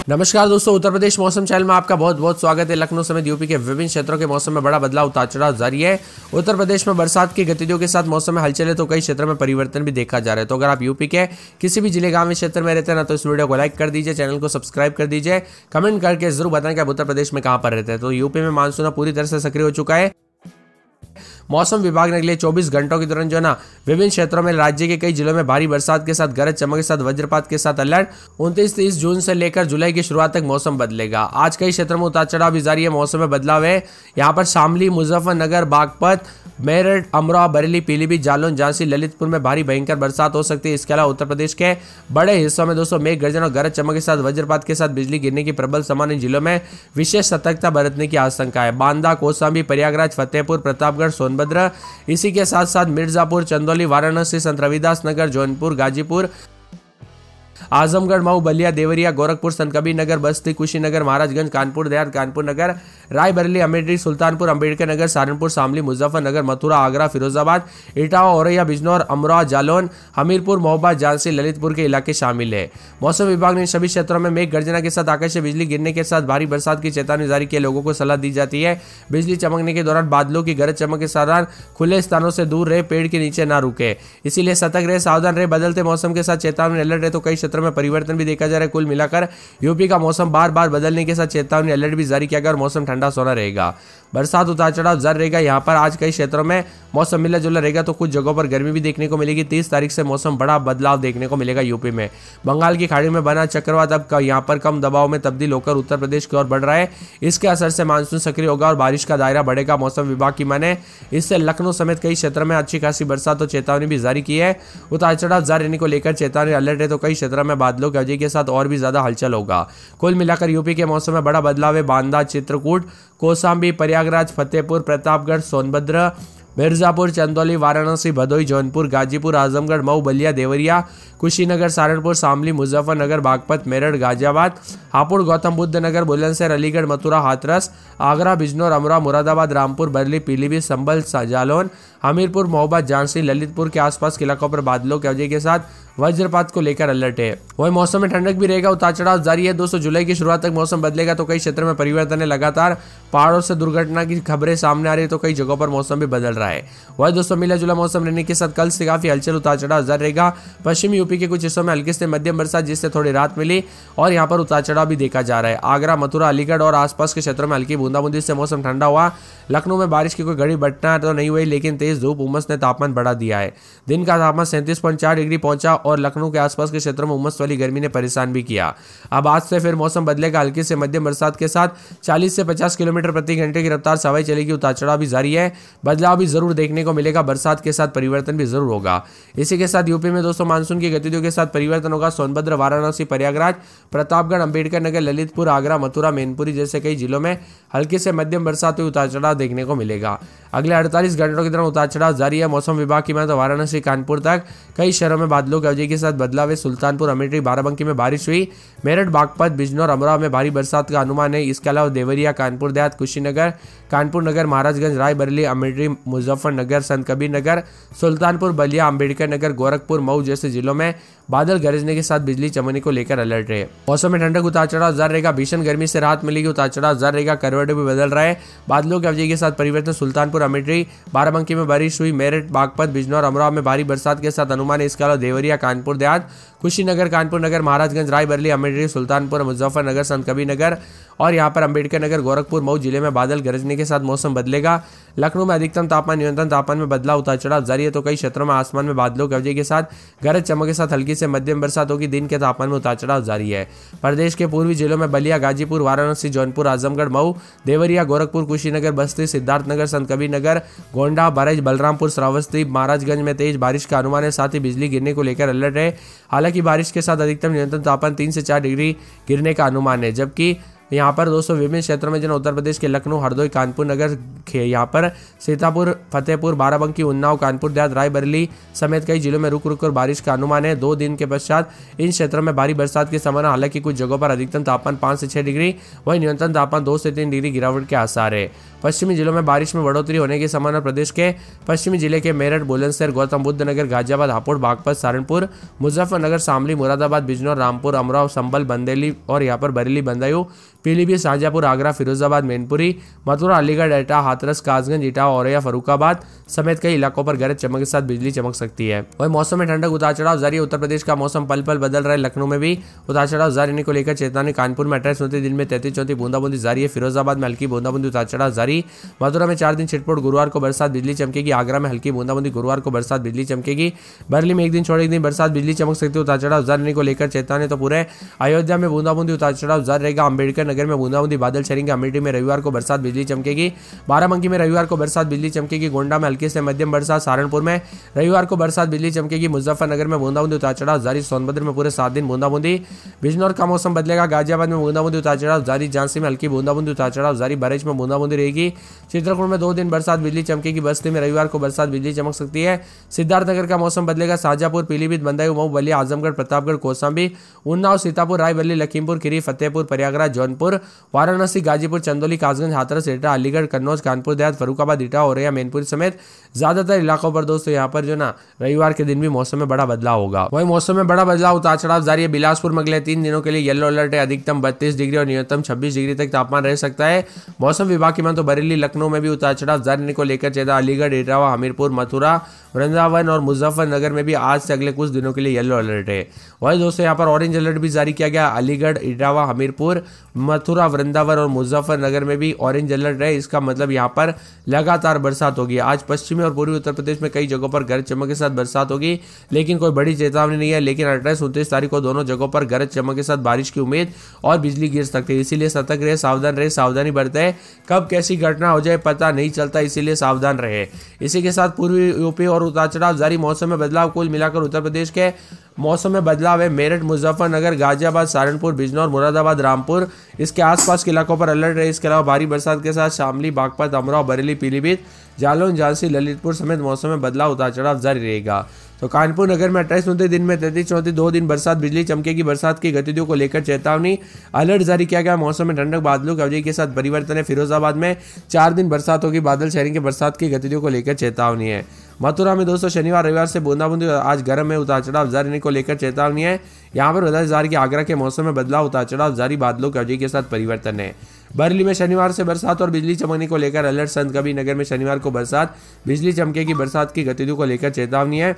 नमस्कार दोस्तों, उत्तर प्रदेश मौसम चैनल में आपका बहुत बहुत स्वागत है। लखनऊ समेत यूपी के विभिन्न क्षेत्रों के मौसम में बड़ा बदलाव उतार चढ़ाव जारी है। उत्तर प्रदेश में बरसात की गतिविधियों के साथ मौसम में हलचल है तो कई क्षेत्रों में परिवर्तन भी देखा जा रहा है। तो अगर आप यूपी के किसी भी जिले गांव क्षेत्र में रहते हैं ना तो इस वीडियो को लाइक कर दीजिए, चैनल को सब्सक्राइब कर दीजिए, कमेंट करके जरूर बताएं कि आप उत्तर प्रदेश में कहां पर रहते हैं। तो यूपी में मानसून पूरी तरह से सक्रिय हो चुका है। मौसम विभाग ने अगले 24 घंटों के दौरान विभिन्न क्षेत्रों में राज्य के कई जिलों में भारी बरसात के साथ गरज चमक के साथ वज्रपात के साथ अलर्ट। 29-30 जून से लेकर जुलाई की शुरुआत तक मौसम बदलेगा। आज कई क्षेत्रों में उतार चढ़ाव भी जारी है। मौसम में बदलाव है। यहाँ पर शामली, मुजफ्फरनगर, बागपत, मेरठ, अमरोहा, बरेली, पीलीभीत, जालौन, झांसी, ललितपुर में भारी भयंकर बरसात हो सकती है। इसके अलावा उत्तर प्रदेश के बड़े हिस्सों में दोस्तों मेघ गर्जन और गरज चमक के साथ वज्रपात के साथ बिजली गिरने की प्रबल संभावना। जिलों में विशेष सतर्कता बरतने की आशंका है। बांदा, कौशाम्बी, प्रयागराज, फतेहपुर, प्रतापगढ़, सोनभद्र, इसी के साथ साथ मिर्जापुर, चंदौली, वाराणसी, संत रविदास नगर, जौनपुर, गाजीपुर, आजमगढ़, मऊ, बलिया, देवरिया, गोरखपुर, संत कबीर नगर, बस्ती, कुशीनगर, महाराजगंज, कानपुर देहात, कानपुर नगर, रायबरेली, अमेठी, सुल्तानपुर, अंबेडकर नगर, सहारनपुर, शामली, मुजफ्फरनगर, मथुरा, आगरा, फिरोजाबाद, इटावा, औरैया, बिजनौर, अमरोहा, जालौन, हमीरपुर, महोबा, झांसी, ललितपुर के इलाके शामिल है। मौसम विभाग ने सभी क्षेत्रों में मेघ गर्जना के साथ आकाशीय बिजली गिरने के साथ भारी बरसात की चेतावनी जारी की। लोगों को सलाह दी जाती है बिजली चमकने के दौरान बादलों की गरज चमक के साथ खुले स्थानों से दूर रहे, पेड़ के नीचे ना रुके, इसीलिए सतर्क रहे, सावधान रहे। बदलते मौसम के साथ चेतावनी अलर्ट है तो कई क्षेत्रों में परिवर्तन भी देखा जा रहा है। कुल मिलाकर यूपी का मौसम बार बार बदलने के साथ चेतावनी अलर्ट भी जारी किया गया और मौसम ठंडा सोना रहेगा। बरसात उतार चढ़ाव जारी रहेगा। यहाँ पर आज कई क्षेत्रों में मौसम मिला जुला रहेगा तो कुछ जगहों पर गर्मी भी देखने को मिलेगी। 30 तारीख से मौसम बड़ा बदलाव देखने को मिलेगा यूपी में। बंगाल की खाड़ी में बना चक्रवात अब यहाँ पर कम दबाव में तब्दील होकर उत्तर प्रदेश की ओर बढ़ रहा है। इसके असर से मानसून सक्रिय होगा और बारिश का दायरा बढ़ेगा। मौसम विभाग की माने इससे लखनऊ समेत कई क्षेत्रों में अच्छी खासी बरसात और चेतावनी भी जारी की है। उतार चढ़ाव जारी रहने को लेकर चेतावनी अलर्ट है तो कई क्षेत्रों में बादलों की वजह के साथ और भी ज्यादा हलचल होगा। कुल मिलाकर यूपी के मौसम में बड़ा बदलाव है। बांदा, चित्रकूट, कौशाम्बी, प्रयागराज, फतेहपुर, प्रतापगढ़, सोनभद्र, मिर्जापुर, चंदौली, वाराणसी, भदोही, जौनपुर, गाजीपुर, आजमगढ़, मऊ, बलिया, देवरिया, कुशीनगर, सहारनपुर, शामली, मुजफ्फरनगर, बागपत, मेरठ, गाजियाबाद, हापुड़, गौतम बुद्ध नगर, बुलंदशहर, अलीगढ़, मथुरा, हाथरस, आगरा, बिजनौर, अमरोहा, मुरादाबाद, रामपुर, बरेली, पीलीभीत, संभल, जालौन, हमीरपुर, महोबा, झांसी, ललितपुर के आसपास के इलाकों पर बादलों की वजह के साथ वज्रपात को लेकर अलर्ट है। वही मौसम में ठंडक भी रहेगा। उतार चढ़ाव जारी है। 2 जुलाई की शुरुआत तक मौसम बदलेगा तो कई क्षेत्रों में परिवर्तन है। लगातार पहाड़ों से दुर्घटना की खबरें सामने आ रही है तो कई जगहों पर मौसम भी बदल रहा है। वही दोस्तों मिला जुला मौसम रहने के साथ कल से काफी हलचल उतार चढ़ाव जारी रहेगा। पश्चिमी यूपी के कुछ हिस्सों में हल्की से मध्यम बरसात जिससे थोड़ी राहत मिली और यहाँ पर उतार चढ़ाव भी देखा जा रहा है। आगरा, मथुरा, अलीगढ़ और आसपास के क्षेत्रों में हल्की बूंदाबूंदी से मौसम ठंडा हुआ। लखनऊ में बारिश की कोई घड़ी घटना तो नहीं हुई लेकिन तेज धूप उमस ने तापमान बढ़ा दिया है। दिन का तापमान 37.4 डिग्री पहुंचा और लखनऊ के आसपास के क्षेत्रों में उमस वाली गर्मी ने परेशान भी किया। अब आज से फिर मौसम बदलेगा। हल्की से मध्यम बरसात के साथ 40 से 50 किलोमीटर प्रति घंटे की रफ्तार से हवाएं चलेगी। उतार चढ़ाव भी जारी है। बदलाव भी जरूर देखने को मिलेगा। बरसात के साथ परिवर्तन भी जरूर होगा। इसी के साथ यूपी में दोस्तों मानसून की गतिविधियों के साथ परिवर्तन होगा। सोनभद्र, वाराणसी, प्रयागराज, प्रतापगढ़, अंबेडकर नगर, ललितपुर, आगरा, मथुरा, मैनपुरी जैसे कई जिलों में हल्की से मध्यम बरसात हुई उतार चढ़ाव देखने को मिलेगा। अगले 48 घंटों के दौरान उतार चढ़ाव जारी है। मौसम विभाग की माने तो वाराणसी, कानपुर तक कई शहरों में बादलों की वजह के साथ बदलाव है। सुल्तानपुर, अमेठी, बाराबंकी में बारिश हुई। मेरठ, बागपत, बिजनौर, अमरोहा में भारी बरसात का अनुमान है। इसके अलावा देवरिया, कानपुर देहात, कुशीनगर, कानपुर नगर, महाराजगंज, रायबरेली, अमेठी, मुजफ्फरनगर, संत कबीर नगर, सुल्तानपुर, बलिया, अंबेडकर नगर, गोरखपुर, मऊ जैसे जिलों में बादल गरजने के साथ बिजली चमकने को लेकर अलर्ट है। मौसम में ठंडक उतार चढ़ाव जारी रहेगा। भीषण गर्मी से राहत मिलेगी। उतार चढ़ाव जारी रहेगा। करवट भी बदल रहा है। बादलों की वजह के साथ परिवर्तन। सुल्तानपुर, अमेठी, बाराबंकी में बारिश हुई। मेरठ, बागपत, बिजनौर, अमरोहा में भारी बरसात के साथ अनुमान है। इसके अलावा देवरिया, कानपुर देहात, कुशीनगर, कानपुर नगर, महाराजगंज, रायबरेली, अमेठी, सुल्तानपुर, मुजफ्फरनगर, संत कबीर नगर और यहाँ पर अंबेडकर नगर, गोरखपुर, मऊ जिले में बादल गरजने के साथ मौसम बदलेगा। लखनऊ में अधिकतम तापमान, न्यूनतम तापमान में बदलाव उतार चढ़ाव जारी है तो कई क्षेत्रों में आसमान में बादलों की वजह के साथ गरज चमक के साथ हल्की से मध्यम बरसात होगी। दिन के तापमान में उतार चढ़ाव जारी है। प्रदेश के पूर्वी जिलों में बलिया, गाजीपुर, वाराणसी, जौनपुर, आजमगढ़, मऊ, देवरिया, गोरखपुर, कुशीनगर, बस्ती, सिद्धार्थनगर, संत कबीर नगर, गोंडा, बरज, बलरामपुर, श्रावस्ती, महाराजगंज में तेज बारिश का अनुमान है। साथ ही बिजली गिरने को लेकर अलर्ट है। हालांकि बारिश के साथ अधिकतम न्यूनतम तापमान 3 से 4 डिग्री गिरने का अनुमान है जबकि यहाँ पर दोस्तों विभिन्न क्षेत्रों में जो उत्तर प्रदेश के लखनऊ, हरदोई, कानपुर नगर, यहाँ पर सीतापुर, फतेहपुर, बाराबंकी, उन्नाव, कानपुर देहात, रायबरेली समेत कई जिलों में रुक रुक कर बारिश का अनुमान है। 2 दिन के पश्चात इन क्षेत्रों में भारी बरसात की संभावना। हालांकि कुछ जगहों पर अधिकतम तापमान 5 से 6 डिग्री वहीं न्यूनतम तापमान 2 से 3 डिग्री गिरावट के आसार है। पश्चिमी जिलों में बारिश में बढ़ोतरी होने की संभावना। प्रदेश के पश्चिमी जिले के मेरठ, बुलंदशहर, गौतम बुद्ध नगर, गाजियाबाद, हापुड़, बागपत, सहारनपुर, मुजफ्फरनगर, शामली, मुरादाबाद, बिजनौर, रामपुर, अमराव, संभल, बंदेली और यहाँ पर बरेली, बदायूं, पीलीभीत, शाहजहांपुर, आगरा, फिरोजाबाद, मैनपुरी, मथुरा, अलीगढ़, एटा, हाथरस, कासगंज, इटावा, औरैया, फर्रुखाबाद समेत कई इलाकों पर गरज चमक के साथ बिजली चमक सकती है। वहीं मौसम में ठंडक, उतार चढ़ाव जारी। उत्तर प्रदेश का मौसम पल पल बदल रहा है। लखनऊ में भी उतार चढ़ाव जारी को लेकर चेतावनी। कानपुर में 28-29 दिन में 33-34 बूंदाबूंदी जारी है। फिरोजाबाद में हल्की बूंदाबूंदी, उतार चढ़ाव जारी। मथुरा में 4 दिन छिटपुट, गुरुवार को बरसात, बिजली चमकेगी। आगरा में हल्की बूंदाबूंदी, गुरुवार को बरसात, बिजली चमकेगी। बरेली में 1 दिन छोड़ 1 दिन बरसात, बिजली चमक सकती है। उतार चढ़ाव जारी को लेकर चेतावनी। तो पूरे अयोध्या में बूंदाबूंदी, उतार चढ़ाव जारी रहेगा। अंबेडकर नगर में बूंदाबूंदी, बादल छेड़ेंगे। अमेठी में रविवार को बरसात, बिजली चमकेगी। बाराबंकी में रविवार को बरसात, बिजली चमकेगी। गोंडा में हल्की से मध्यम बरसात। सहारनपुर में रविवार को बरसात, बिजली चमकेगी। मुजफ्फरनगर में बूंदाबूंदी, उतार चढ़ाव जारी। सोनभद्र में पूरे 7 दिन बूंदाबूंदी। बिजनौर का मौसम बदलेगा। गाजियाबाद में बूंदाबूंदी, उतार चढ़ाव जारी। झांसी में हल्की बूंदाबूंदी, उतार चढ़ाव जारी। बरेच में बूंदाबूंदी रहेगी। चित्रकूट में 2 दिन बरसात, बिजली चमकेगी। बस्ती में रविवार को बरसात, बिजली चमक सकती है। सिद्धार्थनगर का मौसम बदलेगा। शाहजहांपुर, पीलीभीत, बदायूं, मऊ, बलिया, आजमगढ़, प्रतापगढ़, कौशाम्बी, उन्नाव, सीतापुर, रायबरेली, लखीमपुर खीरी, फतेहपुर, प्रयागराज, जौनपुर, वाराणसी, गाजीपुर, चंदौली, कासगंज, हाथरस, एटा, अलीगढ़, कन्नौज, कानपुर देहात, फर्रुखाबाद, इटावा, औरैया, मैनपुरी समेत ज्यादातर इलाकों पर दोस्तों यहाँ पर जो ना रविवार के दिन भी मौसम में बड़ा बदलाव होगा। वही मौसम में बड़ा बदलाव, उतार चढ़ाव जारी है। बिलासपुर में अगले 3 दिनों के लिए येलो अलर्ट है। अधिकतम 32 डिग्री और न्यूनतम 26 डिग्री तक तापमान रह सकता है। मौसम विभाग की मान तो बरेली, लखनऊ में भी उतार चढ़ाव जारी को लेकर चेतावनी। अलीगढ़, इटावा, हमीरपुर, मथुरा, वृंदावन और मुजफ्फरनगर में भी आज से अगले कुछ दिनों के लिए येलो अलर्ट है। वही दोस्तों यहाँ पर ऑरेंज अलर्ट भी जारी किया गया। अलीगढ़, इटावा, हमीरपुर, मथुरा, वृंदावन और मुजफ्फरनगर में भी ऑरेंज अलर्ट है। इसका मतलब यहाँ पर लगातार बरसात होगी। आज पश्चिमी और पूर्वी उत्तर प्रदेश में कई जगहों पर गरज चमक के साथ बरसात होगी, लेकिन कोई बड़ी चेतावनी नहीं है। लेकिन 28-29 तारीख को दोनों जगहों पर गरज चमक के साथ बारिश की उम्मीद और बिजली गिर सकती है। इसीलिए सतर्क रहे, सावधान रहे, सावधानी बरतें। कब कैसी घटना हो जाए पता नहीं चलता, इसीलिए सावधान रहे। इसी के साथ पूर्वी यूपी और उतार चढ़ाव जारी। मौसम में बदलाव, कुल मिलाकर उत्तर प्रदेश के मौसम में बदलाव है। मेरठ, मुजफ्फरनगर, गाजियाबाद, सहारनपुर, बिजनौर, मुरादाबाद, रामपुर इसके आसपास के इलाकों पर अलर्ट है। इसके अलावा भारी बरसात के साथ शामली, बागपत, अमराव, बरेली, पीलीभीत, जालौन, झांसी, ललितपुर समेत मौसम में बदलाव, उतार चढ़ाव जारी रहेगा। तो कानपुर नगर में 28-29 दिन में 33-34 2 दिन बरसात, बिजली चमकेगी। बरसात की गतिविधियों को लेकर चेतावनी, अलर्ट जारी किया गया। मौसम में ठंडक, बादलों की अवधि के साथ परिवर्तन है। फिरोजाबाद में 4 दिन बरसात होगी। बादल शहरी के बरसात की गतिविधियों को लेकर चेतावनी है। मथुरा में दोस्तों शनिवार रविवार से बूंदाबूंदी, आज गर्म में उतार चढ़ाव जारी को लेकर चेतावनी है। यहाँ पर बताया जा रहा है कि आगरा के मौसम में बदलाव, उतार चढ़ाव जारी, बादलों की अवधि के साथ परिवर्तन है। बरेली में शनिवार से बरसात और बिजली चमकने को लेकर अलर्ट। संत कबीर नगर में शनिवार को बरसात, बिजली चमकेगी। बरसात की गतिविधियों को लेकर चेतावनी है।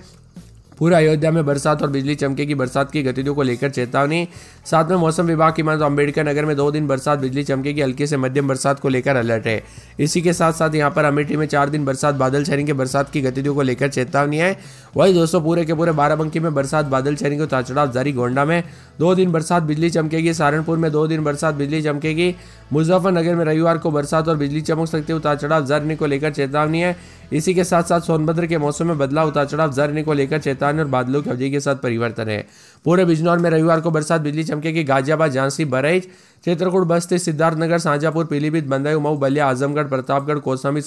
पूरा अयोध्या में बरसात और बिजली चमकेगी। बरसात की गतिविधियों को लेकर चेतावनी। साथ में मौसम विभाग की मान तो अंबेडकर नगर में 2 दिन बरसात, बिजली चमकेगी। हल्की से मध्यम बरसात को लेकर अलर्ट है। इसी के साथ साथ यहाँ पर अमेठी में 4 दिन बरसात, बादल छाएंगे। बरसात की गतिविधियों को लेकर चेतावनी है। वही दोस्तों पूरे के पूरे बाराबंकी में बरसात, बादल छाएंगे, उतार चढ़ाव जारी। गोंडा में 2 दिन बरसात, बिजली चमकेगी। सहारनपुर में 2 दिन बरसात, बिजली चमकेगी। मुजफ्फरनगर में रविवार को बरसात और बिजली चमक सकती है। उतार चढ़ाव जारी को लेकर चेतावनी है। इसी के साथ साथ सोनभद्र के मौसम में बदलाव, उतार चढ़ाव जारी को लेकर चेतावनी और बादलों की अवधि के साथ परिवर्तन है। पूरे बिजनौर में रविवार को बरसात, बिजली चमकेगी। गाजियाबाद, झांसी, बहराइच, चित्रकूट, बस्ती, सिद्धार्थनगर, शाहजहांपुर, पीलीभीत, बदायूं, मऊ, बलिया, आजमगढ़, प्रतापगढ़, कौशाम्बी